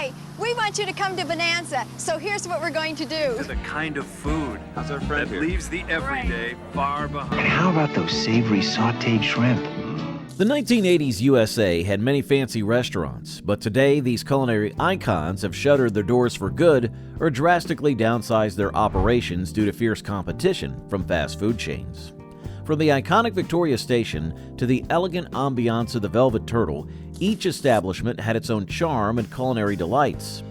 Hi, we want you to come to Bonanza, so here's what we're going to do. The kind of food How's our friend that here? leaves the everyday far behind. And how about those savory sautéed shrimp? The 1980s USA had many fancy restaurants, but today these culinary icons have shuttered their doors for good or drastically downsized their operations due to fierce competition from fast food chains. From the iconic Victoria Station to the elegant ambiance of the Velvet Turtle, each establishment had its own charm and culinary delights.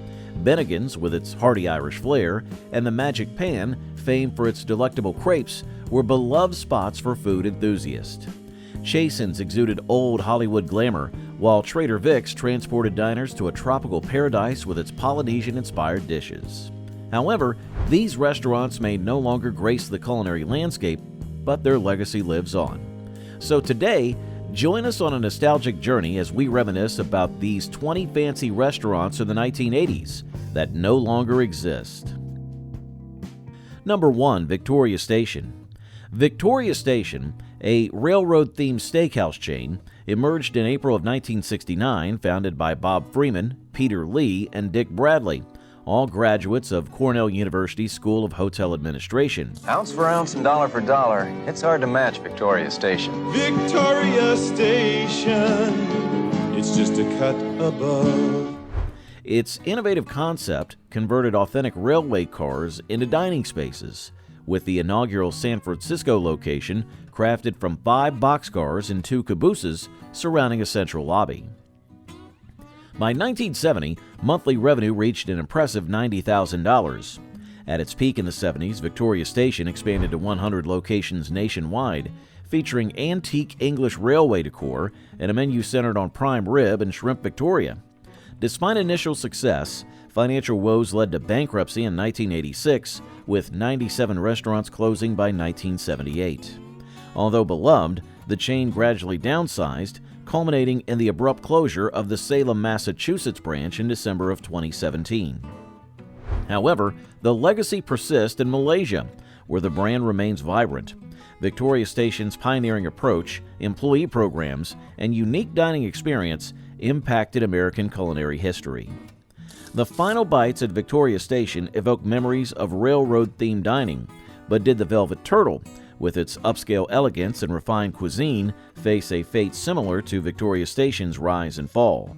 Bennigan's, with its hearty Irish flair, and the Magic Pan, famed for its delectable crepes, were beloved spots for food enthusiasts. Chasen's exuded old Hollywood glamour, while Trader Vic's transported diners to a tropical paradise with its Polynesian-inspired dishes. However, these restaurants may no longer grace the culinary landscape, but their legacy lives on. So today, join us on a nostalgic journey as we reminisce about these 20 fancy restaurants of the 1980s that no longer exist. Number 1. Victoria Station. Victoria Station, a railroad-themed steakhouse chain, emerged in April of 1969, founded by Bob Freeman, Peter Lee, and Dick Bradley, all graduates of Cornell University's School of Hotel Administration. Ounce for ounce and dollar for dollar, it's hard to match Victoria Station. Victoria Station, it's just a cut above. Its innovative concept converted authentic railway cars into dining spaces, with the inaugural San Francisco location crafted from 5 boxcars and 2 cabooses surrounding a central lobby. By 1970, monthly revenue reached an impressive $90,000. At its peak in the 70s, Victoria Station expanded to 100 locations nationwide, featuring antique English railway decor and a menu centered on prime rib and shrimp Victoria. Despite initial success, financial woes led to bankruptcy in 1986, with 97 restaurants closing by 1978. Although beloved, the chain gradually downsized, culminating in the abrupt closure of the Salem, Massachusetts branch in December of 2017. However, the legacy persists in Malaysia, where the brand remains vibrant. Victoria Station's pioneering approach, employee programs, and unique dining experience impacted American culinary history. The final bites at Victoria Station evoke memories of railroad-themed dining, but did the Velvet Turtle, with its upscale elegance and refined cuisine, face a fate similar to Victoria Station's rise and fall.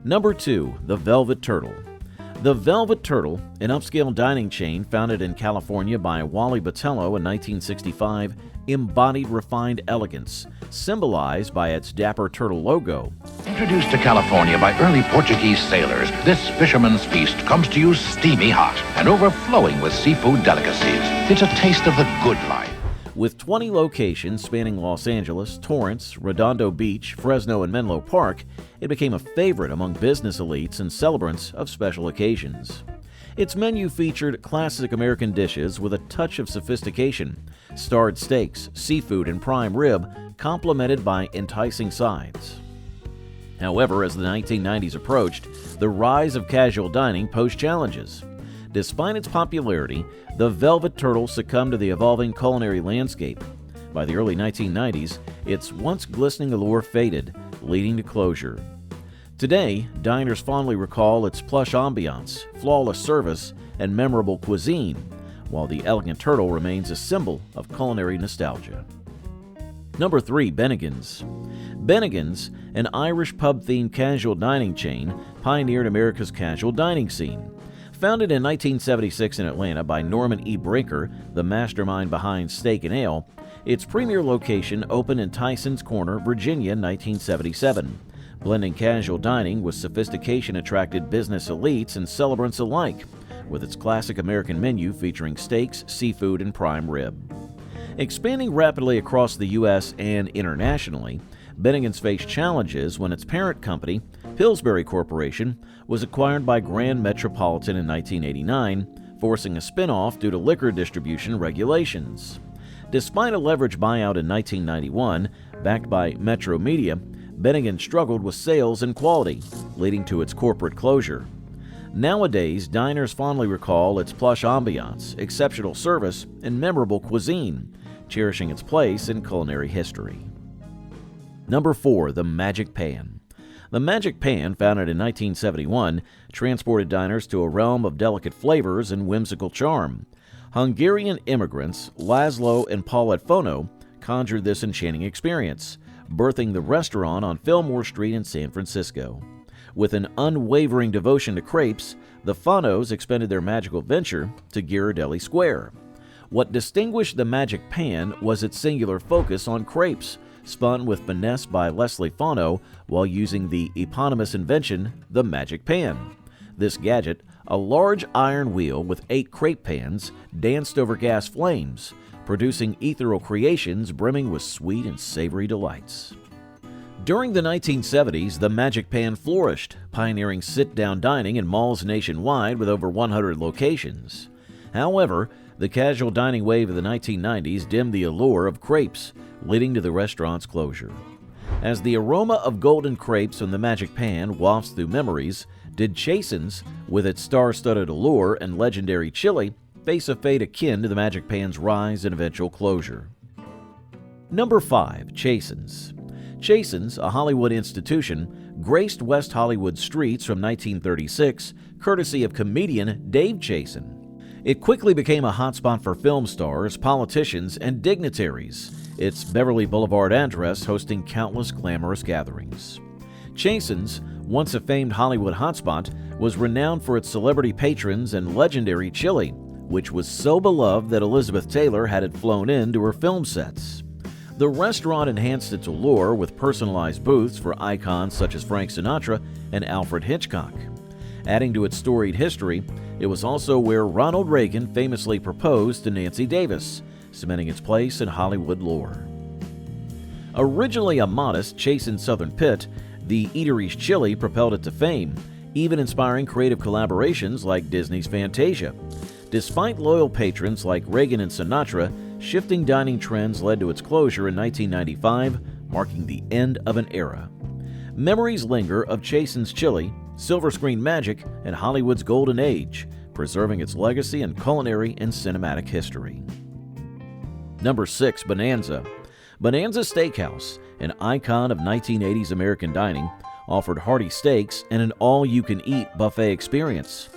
Number 2. The Velvet Turtle. The Velvet Turtle, an upscale dining chain founded in California by Wally Botello in 1965, embodied refined elegance, symbolized by its dapper turtle logo. Introduced to California by early Portuguese sailors, this fisherman's feast comes to you steamy hot and overflowing with seafood delicacies. It's a taste of the good life. With 20 locations spanning Los Angeles, Torrance, Redondo Beach, Fresno, and Menlo Park, it became a favorite among business elites and celebrants of special occasions. Its menu featured classic American dishes with a touch of sophistication, starred steaks, seafood, and prime rib, complemented by enticing sides. However, as the 1990s approached, the rise of casual dining posed challenges. Despite its popularity, the Velvet Turtle succumbed to the evolving culinary landscape. By the early 1990s, its once glistening allure faded, leading to closure. Today, diners fondly recall its plush ambiance, flawless service, and memorable cuisine, while the elegant turtle remains a symbol of culinary nostalgia. Number 3. Bennigan's. Bennigan's, an Irish pub-themed casual dining chain, pioneered America's casual dining scene. Founded in 1976 in Atlanta by Norman E. Brinker, the mastermind behind Steak and Ale, its premier location opened in Tysons Corner, Virginia in 1977. Blending casual dining with sophistication attracted business elites and celebrants alike, with its classic American menu featuring steaks, seafood, and prime rib. Expanding rapidly across the U.S. and internationally, Bennigan's faced challenges when its parent company, Pillsbury Corporation, was acquired by Grand Metropolitan in 1989, forcing a spin-off due to liquor distribution regulations. Despite a leveraged buyout in 1991, backed by Metro Media, Bennigan struggled with sales and quality, leading to its corporate closure. Nowadays, diners fondly recall its plush ambiance, exceptional service, and memorable cuisine, cherishing its place in culinary history. Number 4. The Magic Pan. The Magic Pan, founded in 1971, transported diners to a realm of delicate flavors and whimsical charm. Hungarian immigrants Laszlo and Paulette Fono conjured this enchanting experience, birthing the restaurant on Fillmore Street in San Francisco. With an unwavering devotion to crepes, the Fonos expanded their magical venture to Ghirardelli Square. What distinguished the Magic Pan was its singular focus on crepes, spun with finesse by Leslie Fono while using the eponymous invention, the Magic Pan. This gadget, a large iron wheel with 8 crepe pans, danced over gas flames, producing ethereal creations brimming with sweet and savory delights. During the 1970s, the Magic Pan flourished, pioneering sit-down dining in malls nationwide with over 100 locations. However, the casual dining wave of the 1990s dimmed the allure of crepes, leading to the restaurant's closure. As the aroma of golden crepes from the Magic Pan wafts through memories, did Chasen's, with its star-studded allure and legendary chili, face a fate akin to the Magic Pan's rise and eventual closure. Number 5. Chasen's. Chasen's, a Hollywood institution, graced West Hollywood streets from 1936, courtesy of comedian Dave Chasen. It quickly became a hotspot for film stars, politicians, and dignitaries, its Beverly Boulevard address hosting countless glamorous gatherings. Chasen's, once a famed Hollywood hotspot, was renowned for its celebrity patrons and legendary chili, which was so beloved that Elizabeth Taylor had it flown in to her film sets. The restaurant enhanced its allure with personalized booths for icons such as Frank Sinatra and Alfred Hitchcock. Adding to its storied history, it was also where Ronald Reagan famously proposed to Nancy Davis, cementing its place in Hollywood lore. Originally a modest Chasen's Southern Pit, the eatery's chili propelled it to fame, even inspiring creative collaborations like Disney's Fantasia. Despite loyal patrons like Reagan and Sinatra, shifting dining trends led to its closure in 1995, marking the end of an era. Memories linger of Chasen's chili, silver screen magic, and Hollywood's golden age, preserving its legacy in culinary and cinematic history. Number 6. Bonanza. Bonanza Steakhouse, an icon of 1980s American dining, offered hearty steaks and an all-you-can-eat buffet experience.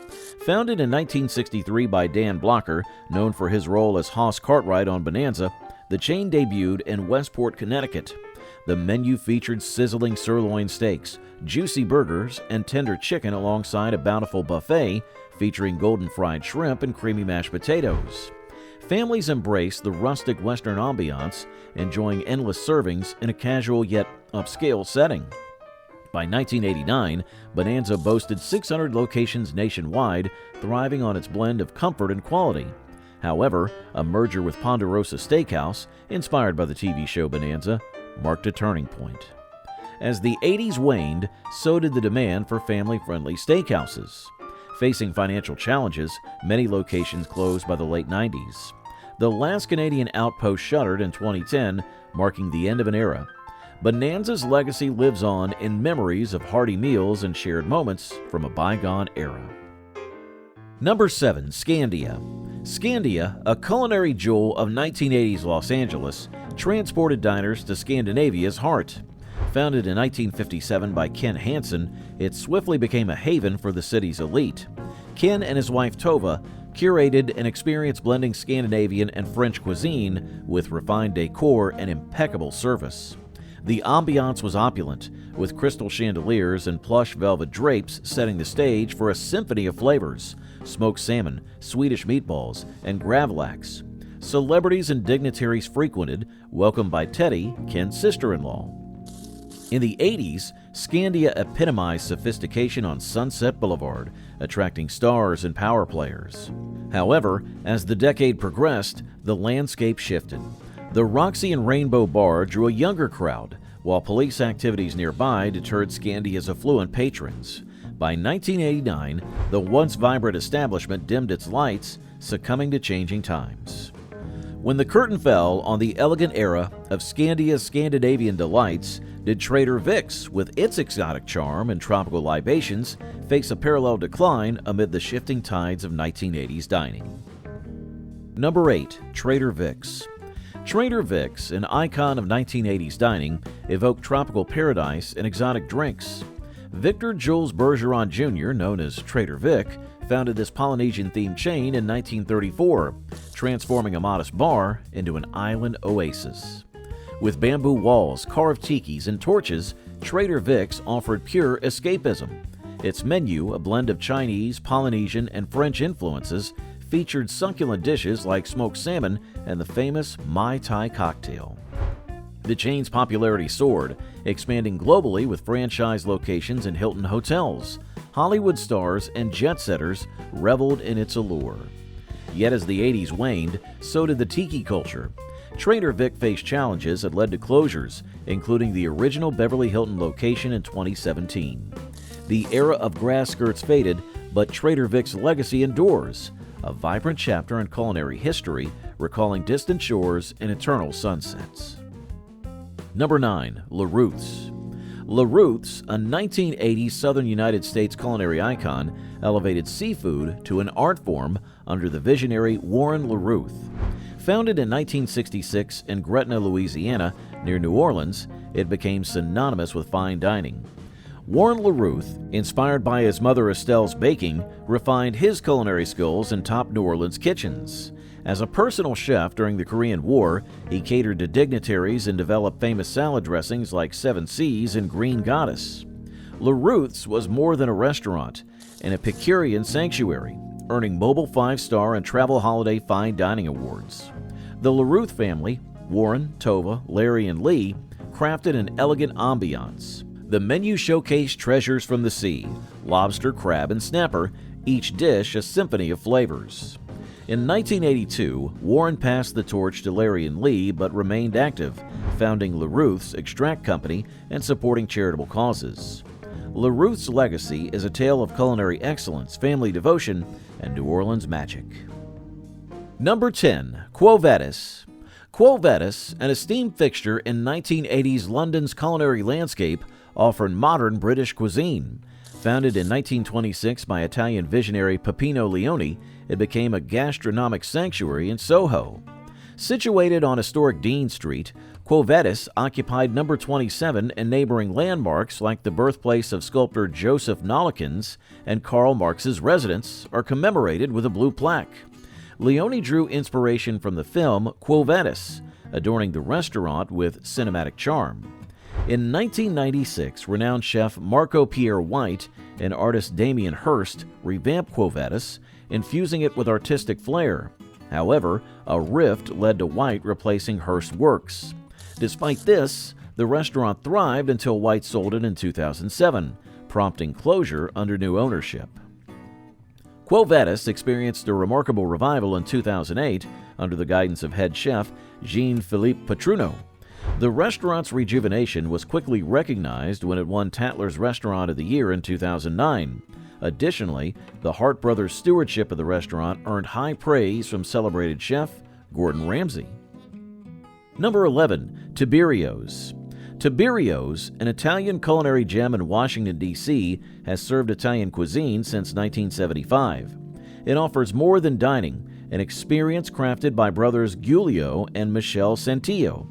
Founded in 1963 by Dan Blocker, known for his role as Hoss Cartwright on Bonanza, the chain debuted in Westport, Connecticut. The menu featured sizzling sirloin steaks, juicy burgers, and tender chicken alongside a bountiful buffet featuring golden fried shrimp and creamy mashed potatoes. Families embraced the rustic Western ambiance, enjoying endless servings in a casual yet upscale setting. By 1989, Bonanza boasted 600 locations nationwide, thriving on its blend of comfort and quality. However, a merger with Ponderosa Steakhouse, inspired by the TV show Bonanza, marked a turning point. As the 80s waned, so did the demand for family-friendly steakhouses. Facing financial challenges, many locations closed by the late 90s. The last Canadian outpost shuttered in 2010, marking the end of an era. Bonanza's legacy lives on in memories of hearty meals and shared moments from a bygone era. Number 7. Scandia. Scandia, a culinary jewel of 1980s Los Angeles, transported diners to Scandinavia's heart. Founded in 1957 by Ken Hansen, it swiftly became a haven for the city's elite. Ken and his wife Tova curated an experience blending Scandinavian and French cuisine with refined decor and impeccable service. The ambiance was opulent, with crystal chandeliers and plush velvet drapes setting the stage for a symphony of flavors: smoked salmon, Swedish meatballs, and gravlax. Celebrities and dignitaries frequented, welcomed by Teddy, Ken's sister-in-law. In the 80s, Scandia epitomized sophistication on Sunset Boulevard, attracting stars and power players. However, as the decade progressed, the landscape shifted. The Roxy and Rainbow Bar drew a younger crowd, while police activities nearby deterred Scandia's affluent patrons. By 1989, the once vibrant establishment dimmed its lights, succumbing to changing times. When the curtain fell on the elegant era of Scandia's Scandinavian delights, did Trader Vic's, with its exotic charm and tropical libations, face a parallel decline amid the shifting tides of 1980s dining. Number 8. Trader Vic's. Trader Vic's, an icon of 1980s dining, evoked tropical paradise and exotic drinks. Victor Jules Bergeron Jr., known as Trader Vic, founded this Polynesian-themed chain in 1934, transforming a modest bar into an island oasis. With bamboo walls, carved tikis, and torches, Trader Vic's offered pure escapism. Its menu, a blend of Chinese, Polynesian, and French influences, featured succulent dishes like smoked salmon and the famous Mai Tai cocktail. The chain's popularity soared, expanding globally with franchise locations in Hilton hotels. Hollywood stars and jet-setters reveled in its allure. Yet as the 80s waned, so did the tiki culture. Trader Vic faced challenges that led to closures, including the original Beverly Hilton location in 2017. The era of grass skirts faded, but Trader Vic's legacy endures, a vibrant chapter in culinary history, recalling distant shores and eternal sunsets. Number 9. Le Ruth's. Le Ruth's, a 1980s Southern United States culinary icon, elevated seafood to an art form under the visionary Warren Le Ruth. Founded in 1966 in Gretna, Louisiana, near New Orleans, it became synonymous with fine dining. Warren Le Ruth, inspired by his mother Estelle's baking, refined his culinary skills in top New Orleans kitchens. As a personal chef during the Korean War, he catered to dignitaries and developed famous salad dressings like Seven Seas and Green Goddess. Le Ruth's was more than a restaurant, an Epicurean sanctuary, earning Mobile 5-Star and Travel Holiday Fine Dining Awards. The Le Ruth family, Warren, Tova, Larry, and Lee, crafted an elegant ambiance. The menu showcased treasures from the sea, lobster, crab, and snapper, each dish a symphony of flavors. In 1982, Warren passed the torch to Larry and Lee but remained active, founding Le Ruth's Extract Company and supporting charitable causes. Le Ruth's legacy is a tale of culinary excellence, family devotion, and New Orleans magic. Number 10. Quo Vadis. Quo Vadis, an esteemed fixture in 1980s London's culinary landscape, offered modern British cuisine. Founded in 1926 by Italian visionary Peppino Leone, it became a gastronomic sanctuary in Soho. Situated on historic Dean Street, Quo Vadis occupied number 27, and neighboring landmarks like the birthplace of sculptor Joseph Nollekens and Karl Marx's residence are commemorated with a blue plaque. Leone drew inspiration from the film Quo Vadis, adorning the restaurant with cinematic charm. In 1996, renowned chef Marco Pierre White and artist Damien Hirst revamped Quo Vadis, infusing it with artistic flair. However, a rift led to White replacing Hirst's works. Despite this, the restaurant thrived until White sold it in 2007, prompting closure under new ownership. Quo Vadis experienced a remarkable revival in 2008 under the guidance of head chef Jean-Philippe Petruno. The restaurant's rejuvenation was quickly recognized when it won Tatler's Restaurant of the Year in 2009. Additionally, the Hart brothers' stewardship of the restaurant earned high praise from celebrated chef Gordon Ramsay. Number 11. Tiberio's. Tiberio's, an Italian culinary gem in Washington, D.C., has served Italian cuisine since 1975. It offers more than dining, an experience crafted by brothers Giulio and Michele Santillo.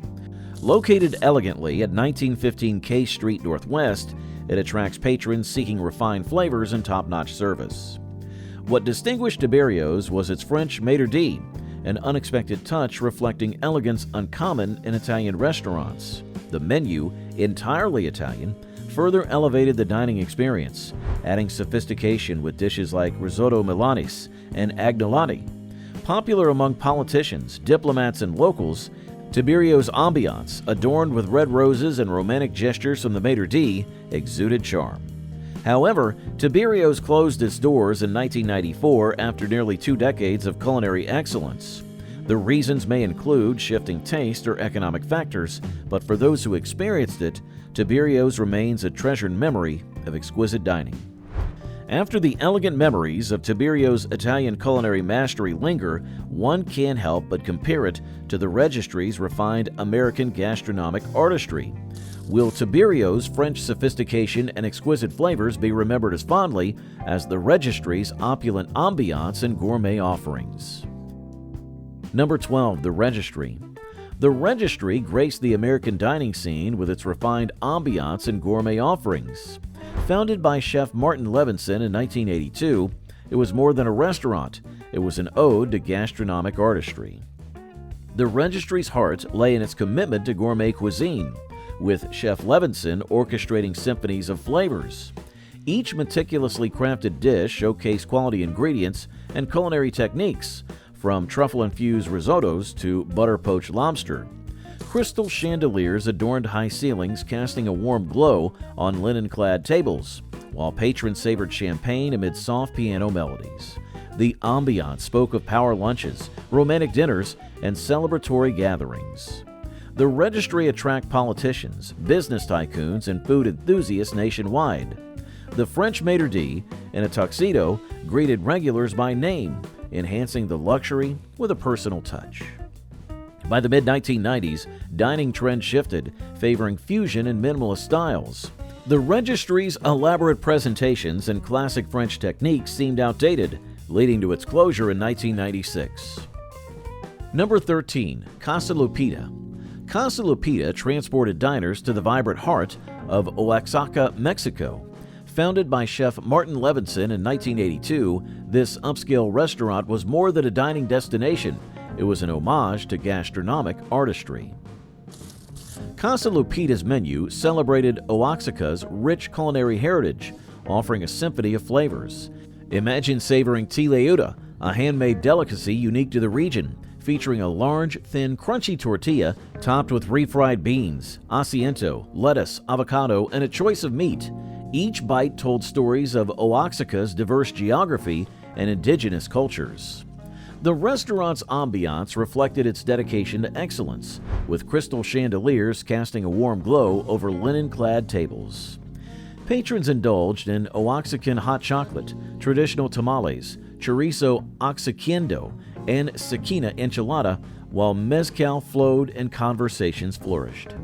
Located elegantly at 1915 K Street Northwest, it attracts patrons seeking refined flavors and top-notch service. What distinguished Tiberio's was its French maitre d', an unexpected touch reflecting elegance uncommon in Italian restaurants. The menu, entirely Italian, further elevated the dining experience, adding sophistication with dishes like risotto Milanese and agnolotti. Popular among politicians, diplomats, and locals, Tiberio's ambiance, adorned with red roses and romantic gestures from the maitre d', exuded charm. However, Tiberio's closed its doors in 1994 after nearly 2 decades of culinary excellence. The reasons may include shifting taste or economic factors, but for those who experienced it, Tiberio's remains a treasured memory of exquisite dining. After the elegant memories of Tiberio's Italian culinary mastery linger, one can't help but compare it to the Registry's refined American gastronomic artistry. Will Tiberio's French sophistication and exquisite flavors be remembered as fondly as the Registry's opulent ambiance and gourmet offerings? Number 12. The Registry. The Registry graced the American dining scene with its refined ambiance and gourmet offerings. Founded by Chef Martin Levinson in 1982, it was more than a restaurant. It was an ode to gastronomic artistry. The registry's heart lay in its commitment to gourmet cuisine, with Chef Levinson orchestrating symphonies of flavors. Each meticulously crafted dish showcased quality ingredients and culinary techniques, from truffle-infused risottos to butter-poached lobster. Crystal chandeliers adorned high ceilings, casting a warm glow on linen-clad tables, while patrons savored champagne amid soft piano melodies. The ambiance spoke of power lunches, romantic dinners, and celebratory gatherings. The registry attracted politicians, business tycoons, and food enthusiasts nationwide. The French maitre d', in a tuxedo, greeted regulars by name, enhancing the luxury with a personal touch. By the mid-1990s, dining trends shifted, favoring fusion and minimalist styles. The registry's elaborate presentations and classic French techniques seemed outdated, leading to its closure in 1996. Number 13. Casa Lupita. Casa Lupita transported diners to the vibrant heart of Oaxaca, Mexico. Founded by Chef Martin Levinson in 1982, this upscale restaurant was more than a dining destination. It was an homage to gastronomic artistry. Casa Lupita's menu celebrated Oaxaca's rich culinary heritage, offering a symphony of flavors. Imagine savoring tileuda, a handmade delicacy unique to the region, featuring a large, thin, crunchy tortilla topped with refried beans, asiento, lettuce, avocado, and a choice of meat. Each bite told stories of Oaxaca's diverse geography and indigenous cultures. The restaurant's ambiance reflected its dedication to excellence, with crystal chandeliers casting a warm glow over linen-clad tables. Patrons indulged in Oaxacan hot chocolate, traditional tamales, chorizo oaxaqueño, and sequina enchilada, while mezcal flowed and conversations flourished.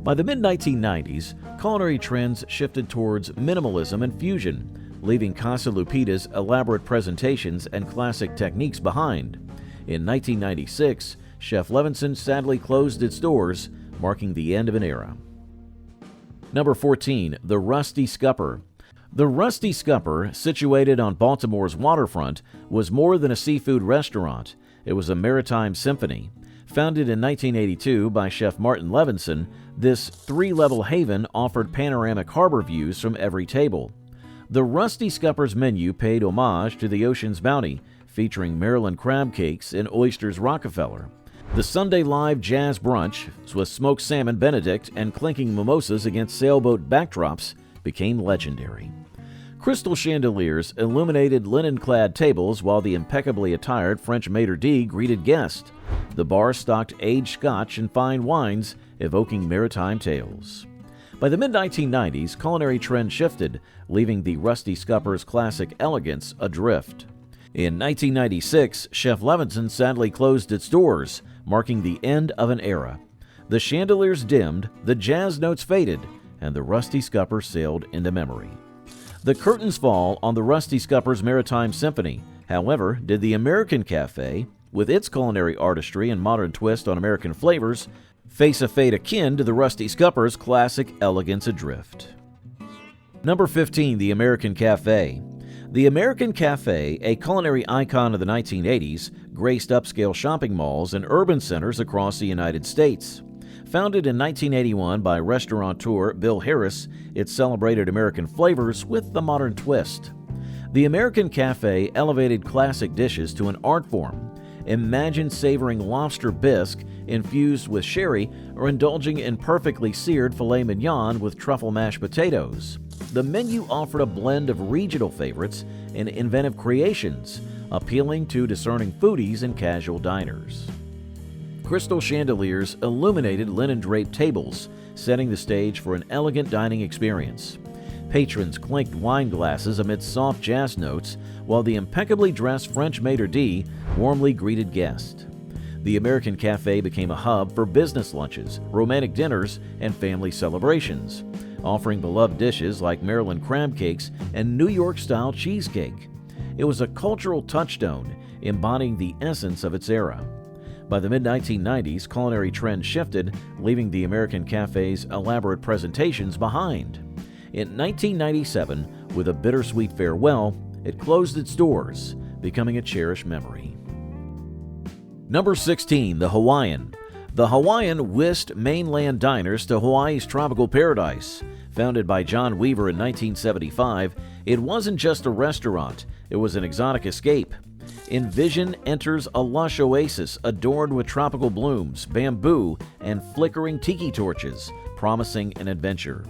By the mid-1990s, culinary trends shifted towards minimalism and fusion, leaving Casa Lupita's elaborate presentations and classic techniques behind. In 1996, Chef Levinson sadly closed its doors, marking the end of an era. Number 14. The Rusty Scupper. The Rusty Scupper, situated on Baltimore's waterfront, was more than a seafood restaurant. It was a maritime symphony. Founded in 1982 by Chef Martin Levinson, this three-level haven offered panoramic harbor views from every table. The Rusty Scupper's menu paid homage to the ocean's bounty, featuring Maryland crab cakes and oysters Rockefeller. The Sunday live jazz brunch, with smoked salmon Benedict and clinking mimosas against sailboat backdrops, became legendary. Crystal chandeliers illuminated linen-clad tables while the impeccably attired French maitre d' greeted guests. The bar stocked aged scotch and fine wines, evoking maritime tales. By the mid-1990s, culinary trends shifted, leaving the Rusty Scupper's classic elegance adrift. In 1996, Chef Levinson sadly closed its doors, marking the end of an era. The chandeliers dimmed, the jazz notes faded, and the Rusty Scupper sailed into memory. The curtains fall on the Rusty Scupper's Maritime Symphony. However, did the American Cafe, with its culinary artistry and modern twist on American flavors, face a fate akin to the Rusty Scupper's classic elegance adrift. Number 15. The American Cafe. The American Cafe, a culinary icon of the 1980s, graced upscale shopping malls and urban centers across the United States. Founded in 1981 by restaurateur Bill Harris, it celebrated American flavors with the modern twist. The American Cafe elevated classic dishes to an art form. Imagine savoring lobster bisque infused with sherry or indulging in perfectly seared filet mignon with truffle mashed potatoes. The menu offered a blend of regional favorites and inventive creations, appealing to discerning foodies and casual diners. Crystal chandeliers illuminated linen-draped tables, setting the stage for an elegant dining experience. Patrons clinked wine glasses amid soft jazz notes, while the impeccably dressed French maitre d' warmly greeted guests. The American Cafe became a hub for business lunches, romantic dinners, and family celebrations, offering beloved dishes like Maryland crab cakes and New York-style cheesecake. It was a cultural touchstone, embodying the essence of its era. By the mid-1990s, culinary trends shifted, leaving the American Cafe's elaborate presentations behind. In 1997, with a bittersweet farewell, it closed its doors, becoming a cherished memory. Number 16, the Hawaiian. The Hawaiian whisked mainland diners to Hawaii's tropical paradise. Founded by John Weaver in 1975, it wasn't just a restaurant, it was an exotic escape. Envision enters a lush oasis adorned with tropical blooms, bamboo, and flickering tiki torches, promising an adventure.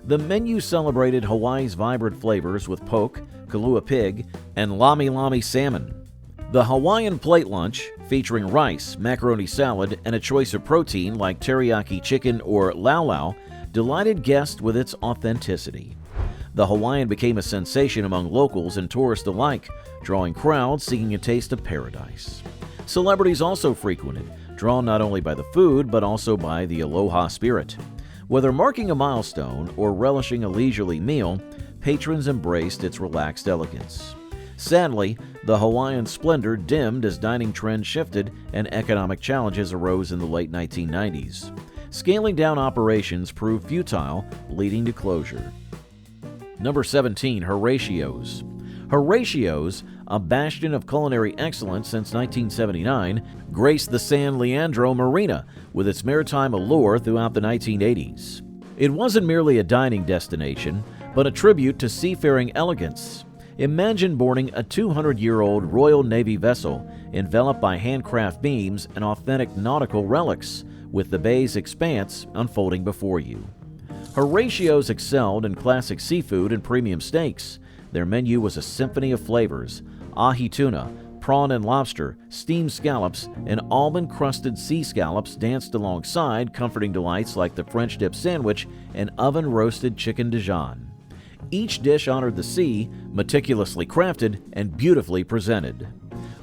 The menu celebrated Hawaii's vibrant flavors with poke, kalua pig, and lami lami salmon. The Hawaiian plate lunch, featuring rice, macaroni salad, and a choice of protein like teriyaki chicken or lau lau, delighted guests with its authenticity. The Hawaiian became a sensation among locals and tourists alike, drawing crowds seeking a taste of paradise. Celebrities also frequented, drawn not only by the food but also by the aloha spirit. Whether marking a milestone or relishing a leisurely meal, patrons embraced its relaxed elegance. Sadly, the Hawaiian splendor dimmed as dining trends shifted and economic challenges arose in the late 1990s. Scaling down operations proved futile, leading to closure. Number 17, Horatio's. Horatio's, a bastion of culinary excellence since 1979, graced the San Leandro Marina with its maritime allure throughout the 1980s. It wasn't merely a dining destination, but a tribute to seafaring elegance. Imagine boarding a 200-year-old Royal Navy vessel enveloped by handcraft beams and authentic nautical relics, with the bay's expanse unfolding before you. Horatio's excelled in classic seafood and premium steaks. Their menu was a symphony of flavors: ahi tuna, prawn and lobster, steamed scallops, and almond-crusted sea scallops danced alongside comforting delights like the French dip sandwich and oven-roasted chicken Dijon. Each dish honored the sea, meticulously crafted and beautifully presented.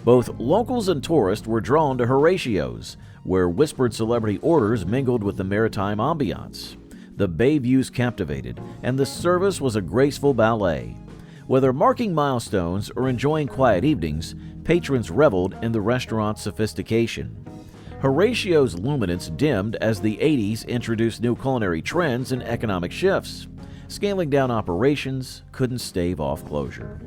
Both locals and tourists were drawn to Horatio's, where whispered celebrity orders mingled with the maritime ambiance. The bay views captivated, and the service was a graceful ballet. Whether marking milestones or enjoying quiet evenings, patrons reveled in the restaurant's sophistication. Horatio's luminance dimmed as the 80s introduced new culinary trends and economic shifts. Scaling down operations couldn't stave off closure.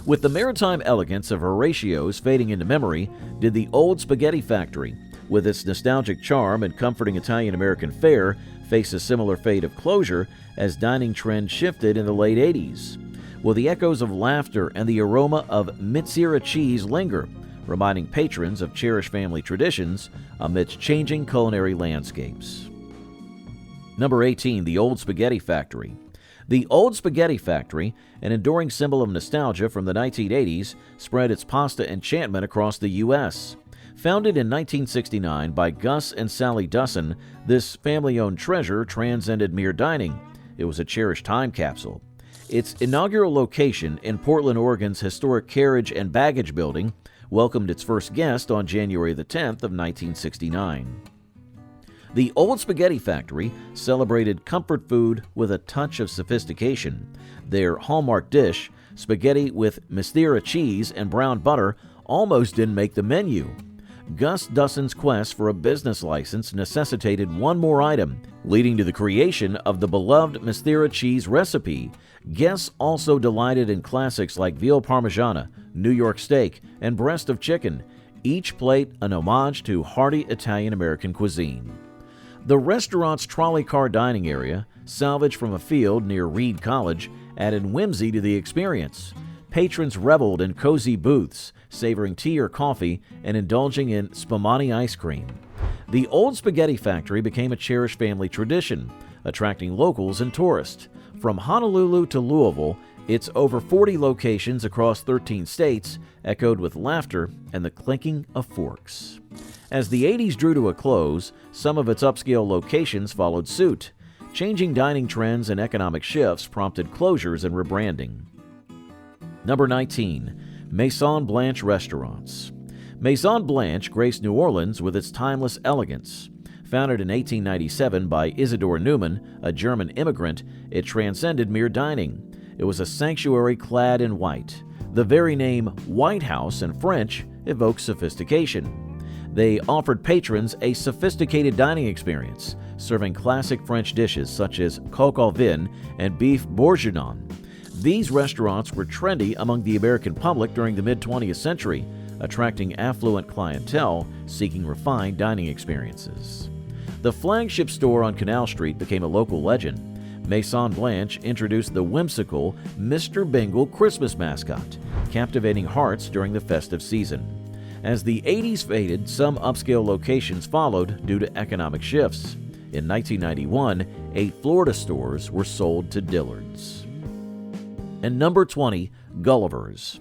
With the maritime elegance of Horatio's fading into memory, did the Old Spaghetti Factory, with its nostalgic charm and comforting Italian-American fare, face a similar fate of closure as dining trends shifted in the late 80s? Will the echoes of laughter and the aroma of Mitsira cheese linger, reminding patrons of cherished family traditions amidst changing culinary landscapes? Number 18, the Old Spaghetti Factory. The Old Spaghetti Factory, an enduring symbol of nostalgia from the 1980s, spread its pasta enchantment across the U.S. Founded in 1969 by Gus and Sally Dussin, this family-owned treasure transcended mere dining. It was a cherished time capsule. Its inaugural location in Portland, Oregon's historic Carriage and Baggage Building welcomed its first guest on January the 10th of 1969. The Old Spaghetti Factory celebrated comfort food with a touch of sophistication. Their hallmark dish, spaghetti with Mistira cheese and brown butter, almost didn't make the menu. Gus Dussin's quest for a business license necessitated one more item, leading to the creation of the beloved Mistira cheese recipe. Guests also delighted in classics like veal parmigiana, New York steak, and breast of chicken, each plate an homage to hearty Italian-American cuisine. The restaurant's trolley car dining area, salvaged from a field near Reed College, added whimsy to the experience. Patrons reveled in cozy booths, savoring tea or coffee and indulging in spumani ice cream. The Old Spaghetti Factory became a cherished family tradition, attracting locals and tourists. From Honolulu to Louisville, its over 40 locations across 13 states echoed with laughter and the clinking of forks. As the 80s drew to a close, some of its upscale locations followed suit. Changing dining trends and economic shifts prompted closures and rebranding. Number 19. Maison Blanche Restaurants. Maison Blanche graced New Orleans with its timeless elegance. Founded in 1897 by Isidore Newman, a German immigrant, it transcended mere dining. It was a sanctuary clad in white. The very name White House in French evokes sophistication. They offered patrons a sophisticated dining experience, serving classic French dishes such as coq au vin and beef bourguignon. These restaurants were trendy among the American public during the mid-20th century, attracting affluent clientele seeking refined dining experiences. The flagship store on Canal Street became a local legend. Maison Blanche introduced the whimsical Mr. Bingle Christmas mascot, captivating hearts during the festive season. As the 80s faded, some upscale locations followed due to economic shifts. In 1991, 8 Florida stores were sold to Dillard's. And number 20, Gulliver's.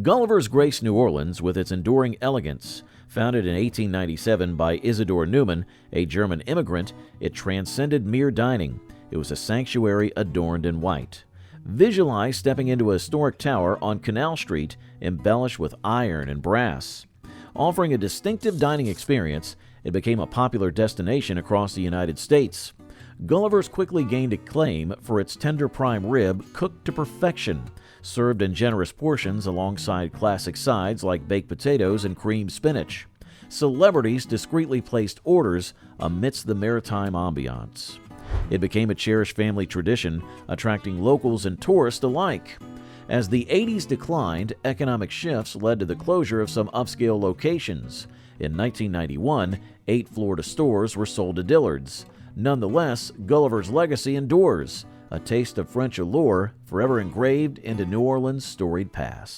Gulliver's graced New Orleans with its enduring elegance. Founded in 1897 by Isidore Newman, a German immigrant, it transcended mere dining. It was a sanctuary adorned in white. Visualize stepping into a historic tower on Canal Street, embellished with iron and brass. Offering a distinctive dining experience, it became a popular destination across the United States. Gulliver's quickly gained acclaim for its tender prime rib cooked to perfection, served in generous portions alongside classic sides like baked potatoes and creamed spinach. Celebrities discreetly placed orders amidst the maritime ambiance. It became a cherished family tradition, attracting locals and tourists alike. As the 80s declined, economic shifts led to the closure of some upscale locations. In 1991, 8 Florida stores were sold to Dillard's. Nonetheless, Gulliver's legacy endures, a taste of French allure forever engraved into New Orleans' storied past.